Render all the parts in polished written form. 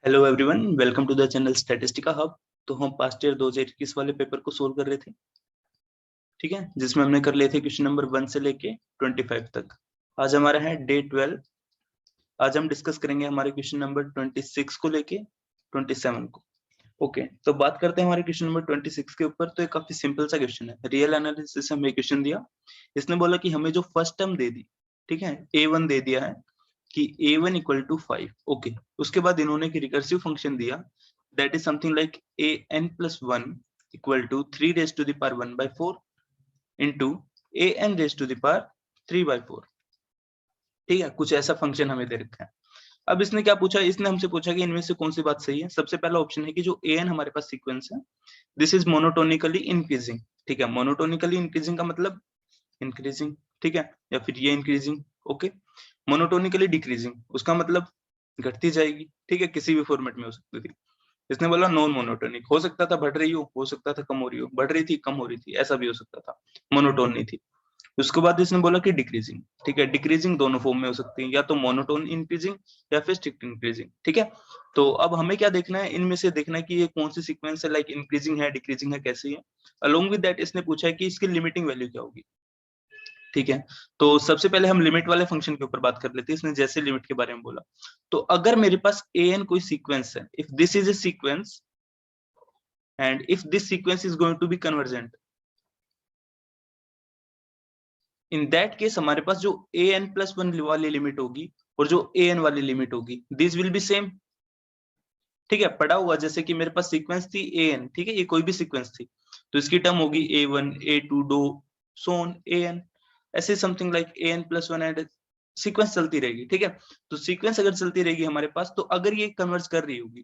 Hello everyone, welcome to the channel Statistica hub. तो हम past year 2021 वाले paper को सोल्व कर रहे थे, ठीक है, जिसमें हमने कर लिए थे क्वेश्चन नंबर 1 से लेके 25 तक। आज हमारा है डे 12। आज हम डिस्कस करेंगे हमारे क्वेश्चन नंबर 26 को लेके 27 को। ओके, तो बात करते हैं हमारे क्वेश्चन नंबर 26 के ऊपर। तो ये काफी सिंपल सा क्वेश्चन है, रियल एनालिसिस से हमें क्वेश्चन दिया। इसने बोला कि हमें जो फर्स्ट टर्म दे दी, ठीक है, A1 दे दिया है कि A1 इक्वल टू 5। ओके, उसके बाद इन्होंने एक रिकर्सिव फंक्शन दिया, that is something like an plus 1 equal to 3 raise to the power 1/4 into an raise to the power 3/4। ठीक है, कुछ ऐसा फंक्शन हमें दे रखा है। अब इसने क्या पूछा, इसने हमसे पूछा कि इनमें से कौन सी बात सही है। सबसे पहला ऑप्शन है कि जो an हमारे पास सीक्वेंस है, दिस इज मोनोटोनिकली इंक्रीजिंग। ठीक है, मोनोटोनिकली इंक्रीजिंग का मतलब इंक्रीजिंग, ठीक है, या फिर ये इंक्रीजिंग। ओके, मोनोटोनिकली डिक्रीजिंग उसका मतलब घटती जाएगी। ठीक है, किसी भी फॉर्मेट में हो सकती थी। इसने बोला नॉन मोनोटोनिक, हो सकता था बढ़ रही हो सकता था कम हो रही हो, बढ़ रही थी कम हो रही थी, ऐसा भी हो सकता था, मोनोटोन नहीं थी। उसके बाद इसने बोला कि डिक्रीजिंग। ठीक है, डिक्रीजिंग दोनों फॉर्म में हो सकती है, या तो मोनोटोन इंक्रीजिंग या फिर स्ट्रिक्ट इंक्रीजिंग। ठीक है, तो अब हमें क्या देखना है, इनमें से देखना है कि ये कौन सी सीक्वेंस है, लाइक इंक्रीजिंग है, डिक्रीजिंग है, कैसी है। अलोंग विद दैट इसने पूछा है कि इसकी लिमिटिंग वैल्यू क्या होगी। ठीक है, तो सबसे पहले हम लिमिट वाले फंक्शन के ऊपर बात कर लेते हैं। इसने जैसे लिमिट के बारे में बोला, तो अगर मेरे पास an कोई सीक्वेंस है, if this is a sequence and if this sequence is going to be convergent, in that case हमारे पास जो an प्लस 1 वाली लिमिट होगी और जो an वाली लिमिट होगी, दिस विल बी सेम। ठीक है, पढ़ा हुआ जैसे कि मेरे पास सीक्वेंस थी an, ठीक है, ये कोई भी सीक्वेंस थी, तो इसकी टर्म होगी a1 a2 डो सो ऑन an, ऐसे something like an plus 1 and sequence चलती रहेगी। ठीक है, तो सीक्वेंस अगर चलती रहेगी हमारे पास, तो अगर ये कन्वर्ज कर रही होगी,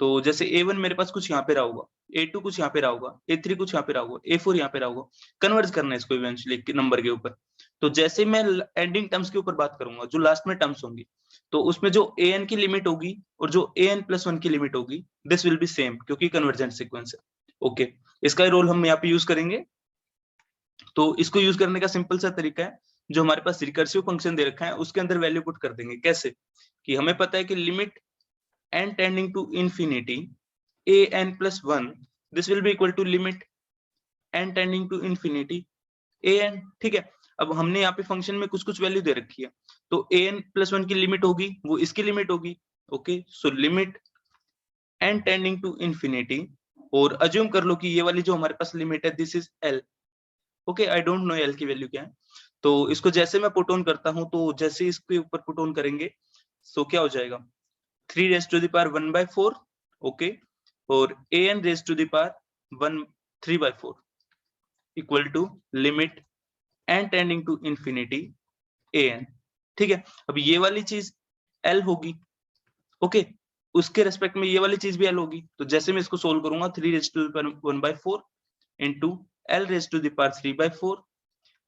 तो जैसे a1 मेरे पास कुछ यहाँ पे रहा होगा, a2 कुछ यहाँ पे रहा होगा, a3 कुछ यहाँ पे रहा होगा, a4 यहाँ पे रहा होगा, कन्वर्ज करना है इसको इवेंचुअली नंबर के ऊपर। तो जैसे मैं एंडिंग टर्म्स के ऊपर बात करूंगा, जो लास्ट में टर्म्स होंगी, तो उसमें जो an की लिमिट होगी और जो an प्लस 1 की लिमिट होगी, दिस विल बी सेम, क्योंकि कन्वर्जेंट सीक्वेंस है। ओके, इसका रोल हम यहाँ पे यूज करेंगे। तो इसको यूज करने का सिंपल सा तरीका है, जो हमारे पास रिकर्सिव फंक्शन दे रखा है उसके अंदर वैल्यू पुट कर देंगे। कैसे कि हमें पता है कि limit n tending to infinity an plus 1, this will be equal to limit n tending to infinity an। ठीक है, अब हमने यहाँ पे फंक्शन में कुछ कुछ वैल्यू दे रखी है, तो an प्लस 1 की लिमिट होगी वो इसकी लिमिट होगी। Okay, so limit n tending to infinity, और अज्यूम कर लो कि ये वाली जो हमारे पास लिमिट है, this is l। Okay, I don't know l की वैल्यू क्या है। तो इसको जैसे मैं पुट ऑन करता हूं, तो जैसे इसके ऊपर पुट ऑन करेंगे, सो क्या हो जाएगा, 3 raise to the power 1/4। Okay, और an raise to the power 1 3/4 equal to limit n tending to infinity an। ठीक है, अब ये वाली चीज l होगी। ओके, उसके रेस्पेक्ट में ये वाली चीज भी l होगी। तो जैसे मैं इसको सोल्व करूंगा, 3 raise to the power 1/4 into l raise to the power 3/4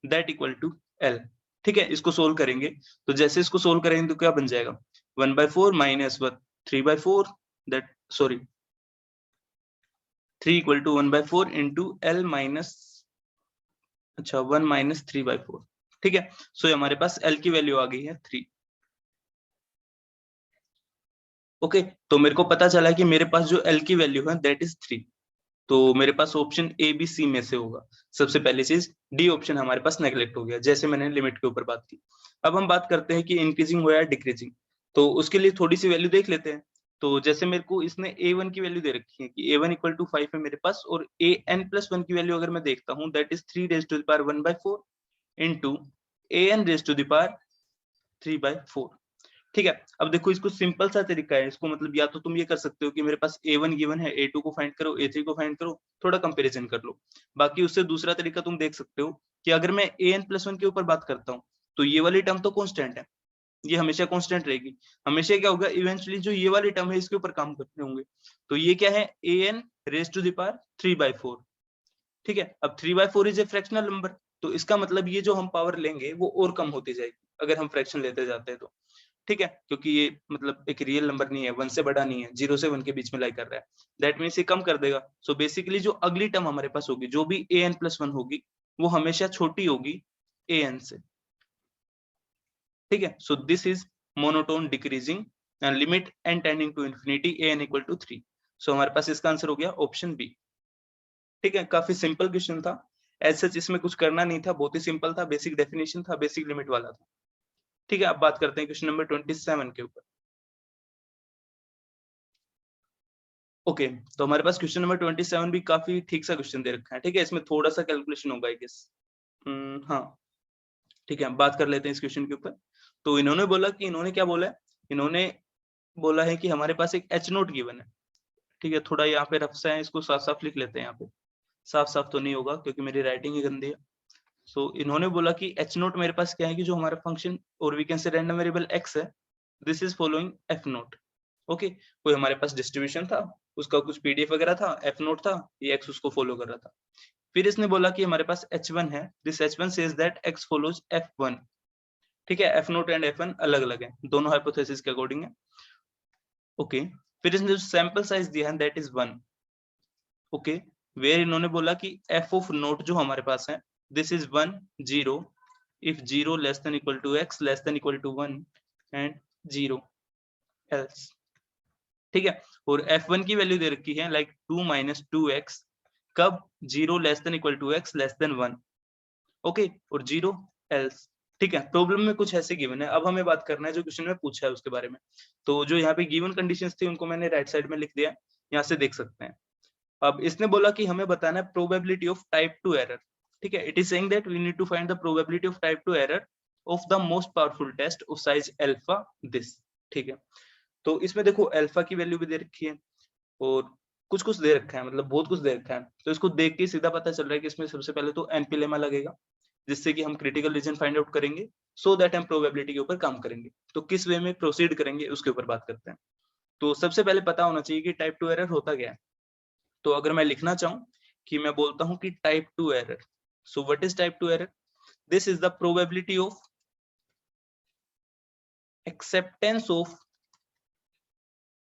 that equal to l। ठीक है, इसको सोल्व करेंगे, तो जैसे इसको सोल्व करेंगे तो क्या बन जाएगा, 1/4 minus 3/4, that sorry 3 equal to 1/4 into l minus, अच्छा 1 माइनस 3/4। ठीक है, सो हमारे पास l की वैल्यू आ गई है 3। ओके, तो मेरे को पता चला कि मेरे पास जो l की वैल्यू है दैट इज 3। तो मेरे पास ऑप्शन ए बी सी में से होगा। सबसे पहली चीज डी ऑप्शन हमारे पास नेग्लेक्ट हो गया, जैसे मैंने लिमिट के ऊपर बात की। अब हम बात करते हैं कि इंक्रीजिंग हो या डिक्रीजिंग, तो उसके लिए थोड़ी सी वैल्यू देख लेते हैं। तो जैसे मेरे को इसने a1 की वैल्यू दे रखी है कि a1 इक्वल टू 5 है मेरे पास, और an प्लस 1 की वैल्यू अगर मैं देखता हूँ, that is 3 raise to the power 1/4 into an raise to the power 3/4। ठीक है, अब देखो इसको सिंपल सा तरीका है इसको, मतलब या तो तुम ये कर सकते हो कि मेरे पास a1 गिवन है, a2 को फाइंड करो, a3 को फाइंड करो, थोड़ा कंपैरिजन कर लो। बाकी उससे दूसरा तरीका तुम देख सकते हो कि अगर मैं an प्लस 1 के ऊपर बात करता हूँ, तो ये वाली टर्म तो कांस्टेंट है, ये हमेशा कांस्टेंट रहेगी। हमेशा क्या होगा, इवेंचुअली जो ये वाली टर्म है इसके ऊपर काम करने होंगे। तो ये क्या है, an raise to the power 3/4। ठीक है, अब 3/4 इज ए फ्रैक्शनल नंबर, तो इसका मतलब ये जो हम पावर लेंगे वो और कम होती जाएगी अगर हम फ्रैक्शन लेते जाते हैं तो। ठीक है, क्योंकि ये मतलब एक रियल नंबर नहीं है, 1 से बड़ा नहीं है, 0 से 1 के बीच में लाई कर रहा है, दैट मीन्स ये कम कर देगा। सो बेसिकली जो अगली टर्म हमारे पास होगी, जो भी an प्लस 1 होगी, वो हमेशा छोटी होगी an से। ठीक है, so this is monotone decreasing limit n tending to infinity an equal to 3। So हमारे पास इसका आंसर हो गया ऑप्शन बी। ठीक है, काफी सिंपल क्वेश्चन था, एज सच इसमें कुछ करना नहीं था, बहुत ही सिंपल था, बेसिक डेफिनेशन था, बेसिक लिमिट वाला था। ठीक है, अब बात करते हैं क्वेश्चन नंबर 27 के ऊपर। ओके, तो हमारे पास क्वेश्चन नंबर 27 भी काफी ठीक सा क्वेश्चन दे रखा है। ठीक है, इसमें थोड़ा सा कैलकुलेशन होगा आई गेस। हाँ, ठीक है, बात कर लेते हैं इस क्वेश्चन के ऊपर। तो इन्होंने बोला कि इन्होंने क्या बोला है, इन्होंने बोला है कि हमारे पास एक एच नोट गिवन है। ठीक है, थोड़ा यहाँ पे रफ सा है, इसको साफ साफ लिख लेते हैं। यहाँ पे साफ साफ तो नहीं होगा क्योंकि मेरी राइटिंग ही गंदी है। सो इन्होंने बोला कि एच नोट मेरे पास क्या है कि जो हमारा फंक्शन और we can say random variable X है, this is following F note. Okay, कोई हमारे पास डिस्ट्रीब्यूशन था, उसका कुछ पीडीएफ वगैरह था, एफ नोट था, ये एक्स उसको फॉलो कर रहा था। फिर इसने बोला कि हमारे पास h1 है, this h1 says that x follows f1। ठीक है, f नोट एंड f1 अलग अलग है, दोनों हाइपोथेसिस के अकॉर्डिंग है। ओके, फिर इसने जो सैंपल साइज दिया है दैट इज 1। ओके, वेयर इन्होंने बोला कि f ऑफ नोट जो हमारे पास है, this is 1 0 if 0 less than equal to x less than equal to 1 and 0 else. ठीक है, और f1 की वैल्यू दे रखी है लाइक 2 - 2x, कब 0 less than equal to x less than 1। Okay, और 0 एल्स। ठीक है, प्रॉब्लम में कुछ ऐसे गिवन है। अब हमें बात करना है जो क्वेश्चन में पूछा है उसके बारे में। तो जो यहाँ पे गिवन कंडीशंस थी उनको मैंने राइट साइड में लिख दिया है, यहाँ से देख सकते हैं। अब इसने बोला कि हमें बताना है प्रोबेबिलिटी ऑफ टाइप 2 एरर। ठीक है, it is saying that we need to find the probability of type 2 error of the most powerful test of size alpha this. ठीक है, तो इसमें देखो अल्फा की वैल्यू भी दे रखी है और कुछ कुछ दे रखा है, मतलब बहुत कुछ दे रखा है। तो इसको देख के सीधा पता चल रहा है कि इसमें सबसे पहले तो एनपी लेमा लगेगा, जिससे कि हम क्रिटिकल रीजन फाइंड आउट करेंगे, सो दैट हम प्रोबेबिलिटी के ऊपर काम करेंगे। तो किस वे में प्रोसीड करेंगे उसके ऊपर बात करते हैं। तो सबसे पहले पता होना चाहिए कि टाइप 2 एरर होता क्या है। तो अगर मैं लिखना चाहूँ कि मैं बोलता हूँ कि type 2 error, so what is type 2 error, this is the probability of acceptance of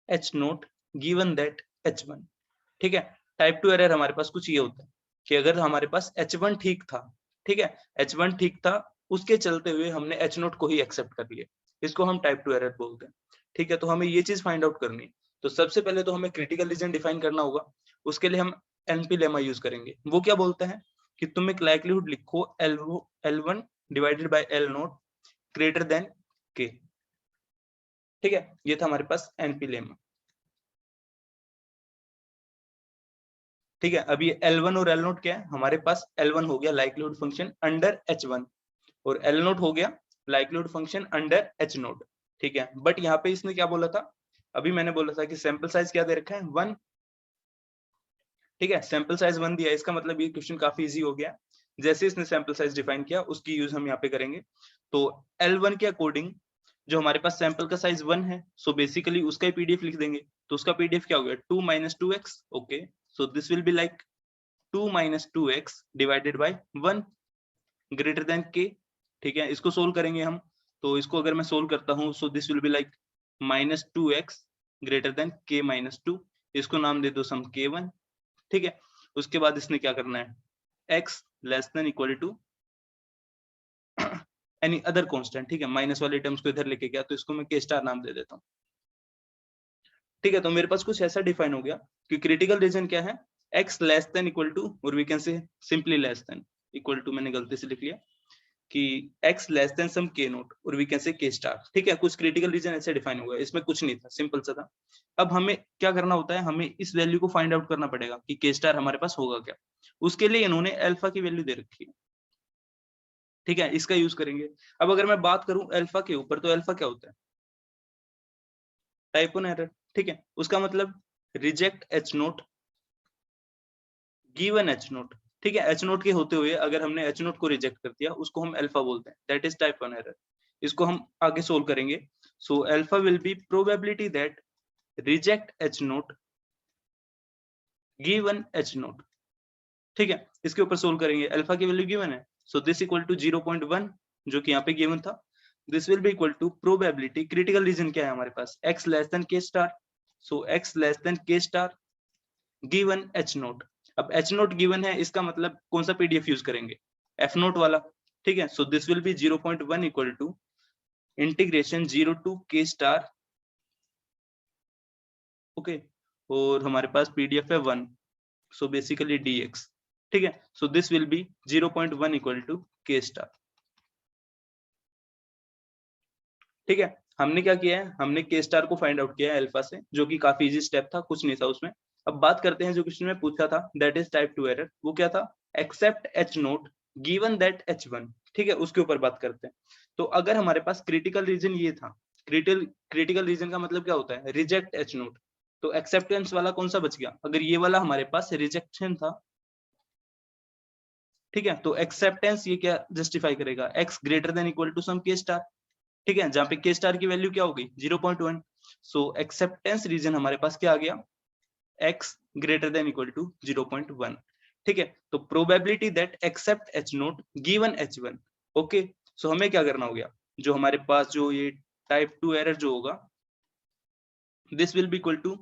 H naught given that h1। ठीक है, टाइप 2 एरर हमारे पास कुछ ये होता है कि अगर हमारे पास h1 ठीक था, ठीक है, h1 ठीक था, उसके चलते हुए हमने h नोट को ही एक्सेप्ट कर लिया, इसको हम टाइप 2 एरर बोलते हैं। ठीक है, तो हमें ये चीज फाइंड आउट करनी है। तो सबसे पहले तो हमें क्रिटिकल रीजन डिफाइन करना होगा, उसके लिए हम एनपी लेमा यूज करेंगे। वो क्या बोलते हैं कि तुम एक लाइक्लीहुड लिखो L1 divided by L note greater than k। ठीक है, ये था हमारे पास एनपी लेमा। ठीक है, अब ये L1 और L नोट क्या है, हमारे पास L1 हो गया लाइक्लीहुड फंक्शन अंडर H1 और L नोट हो गया likelihood function under H note. ठीक है, बट यहाँ पे इसने क्या बोला था, अभी मैंने बोला था कि सैंपल साइज क्या दे रखा है 1। ठीक है, सैंपल साइज 1 दिया है, इसका मतलब ये क्वेश्चन काफी इजी हो गया। जैसे इसने सैंपल साइज डिफाइन किया उसकी यूज हम यहाँ पे करेंगे। तो L1 के अकॉर्डिंग जो हमारे पास सैंपल का साइज 1 है, सो बेसिकली उसका ही पीडीएफ लिख देंगे। तो उसका पीडीएफ क्या हो गया 2 - 2x। Okay, so this will be like 2 - 2x divided by 1 greater than k। ठीक है, इसको सोल्व करेंगे हम। तो इसको अगर मैं सोल्व करता हूँ, सो this will be like -2x greater than k - 2। इसको नाम दे दो सम k1। ठीक है, उसके बाद इसने क्या करना है x less than equal to any other constant. ठीक है, माइनस वाले टर्म्स को इधर लेके गया, तो इसको मैं k स्टार नाम दे देता हूँ। ठीक है, तो मेरे पास कुछ ऐसा डिफाइन हो गया कि क्रिटिकल रीजन क्या है, x less than equal to, और we can say simply less than equal to, मैंने गलती से लिख लिया कि x less than some k note, और we can say k star. ठीक है, कुछ क्रिटिकल रीजन ऐसे डिफाइन हुआ है, इसमें कुछ नहीं था, सिंपल सा था। अब हमें क्या करना होता है, हमें इस वैल्यू को फाइंड आउट करना पड़ेगा कि k स्टार हमारे पास होगा क्या। उसके लिए इन्होंने अल्फा की वैल्यू दे रखी है। ठीक है, इसका यूज करेंगे। अब अगर मैं बात करूं अल्फा के ऊपर, तो अल्फा क्या होता है, टाइप 1 एरर। ठीक है, उसका मतलब reject H naught given H note. ठीक है, एच नोट के होते हुए अगर हमने एच नोट को रिजेक्ट कर दिया, उसको हम अल्फा बोलते हैं, दैट इज टाइप 1 एरर। इसको हम आगे सोल्व करेंगे। So alpha will be probability that reject H naught given H note. ठीक है, इसके ऊपर सोल्व करेंगे, अल्फा की वैल्यू गिवन है, सो दिस इक्वल टू 0.1 जो कि यहाँ पे गिवन था। This will be equal to probability, critical region क्या है हमारे पास, x less than k star, so x less than k star given H naught. अब एच नोट गिवन है, इसका मतलब कौन सा पीडीएफ यूज करेंगे, एफ नोट वाला। ठीक है, so this will be 0.1 equal to integration 0 to k star okay, और हमारे पास पीडीएफ है 1, सो बेसिकली dx, ठीक है। So this will be 0.1 equal to k star, ठीक है। हमने क्या किया है, हमने k स्टार को फाइंड आउट किया है अल्फा से, जो कि काफी इजी स्टेप था, कुछ नहीं था उसमें। अब बात करते हैं जो क्वेश्चन में पूछा था, दैट इज टाइप 2 एरर। वो क्या था, accept h naught given that h1, ठीक है, उसके ऊपर बात करते हैं। तो अगर हमारे पास क्रिटिकल रीजन ये था, क्रिटिकल रीजन का मतलब क्या होता है, रिजेक्ट h नोट, तो एक्सेप्टेंस वाला कौन सा बच गया, अगर ये वाला हमारे पास रिजेक्शन था, ठीक है, तो एक्सेप्टेंस ये क्या जस्टिफाई करेगा, x greater than equal to some k star, ठीक है, जहां पे k स्टार की वैल्यू क्या हो गई 0.1। सो एक्सेप्टेंस रीजन हमारे पास क्या आ गया, x greater than equal to 0.1, ठीक है। तो probability that accept h naught given h1, okay. So हमें क्या करना हो गया, जो हमारे पास जो ये टाइप 2 एरर जो होगा, this will be equal to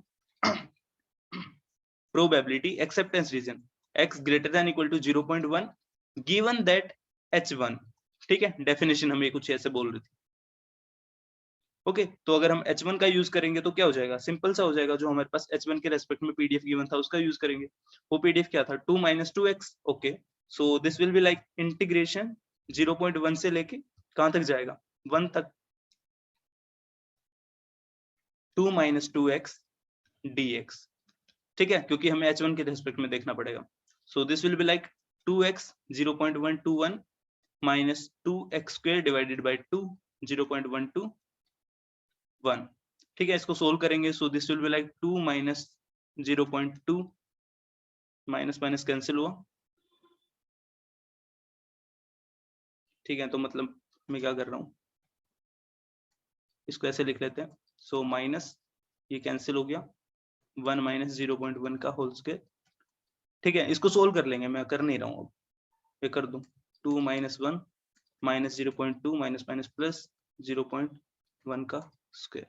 probability acceptance region x greater than equal to 0.1 given that h1, ठीक है। डेफिनेशन हमें कुछ ऐसे बोल रही थी, ओके। तो अगर हम h1 का यूज करेंगे तो क्या हो जाएगा, सिंपल सा हो जाएगा, जो हमारे पास h1 के रेस्पेक्ट में पीडीएफ गिवन था उसका यूज करेंगे। वो पीडीएफ क्या था, 2 - 2x, okay. So this will be like integration 0.1 से लेके कहां तक जाएगा, 1 तक, 2 - 2x dx, ठीक है, क्योंकि हमें h1 के रेस्पेक्ट में देखना पड़ेगा। सो this will be like 2x 0.121 minus 2x square divided by 2 0.121, ठीक है। इसको सोल्व करेंगे, सो this will be like 2 - 0.2, minus minus cancel हुआ, ठीक है। तो मतलब मैं क्या कर रहा हूँ, इसको ऐसे लिख लेते हैं, सो माइनस ये कैंसिल हो गया, 1 - 0.1 का होल स्क्वायर, ठीक है। इसको सोल्व कर लेंगे, मैं कर नहीं रहा हूँ, अब ये कर दूं, 2 - 1 माइनस 0.2 माइनस माइनस प्लस 0.1 का स्क्वायर,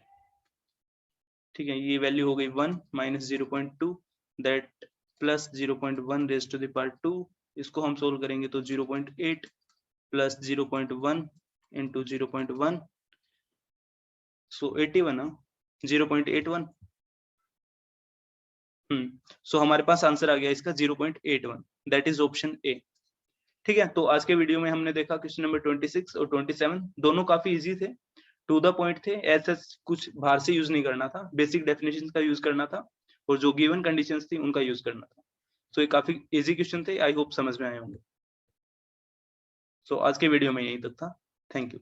ठीक है। ये वैल्यू हो गई 1 - 0.2 that plus 0.1 raise to the power 2। इसको हम सोल्व करेंगे तो 0.8 प्लस 0.1 इंटू 0.1, सो 81, 0.81, सो हमारे पास आंसर आ गया इसका 0.81, दैट इज ऑप्शन ए, ठीक है। तो आज के वीडियो में हमने देखा क्वेश्चन नंबर 26 और 27 दोनों काफी इजी थे, टू द पॉइंट थे, ऐसा कुछ बाहर से यूज नहीं करना था, बेसिक डेफिनेशन का यूज करना था, और जो गिवन कंडीशंस थी उनका यूज करना था। सो ये काफी इजी क्वेश्चन थे, आई होप समझ में आए होंगे। सो आज के वीडियो में यही तक था, थैंक यू।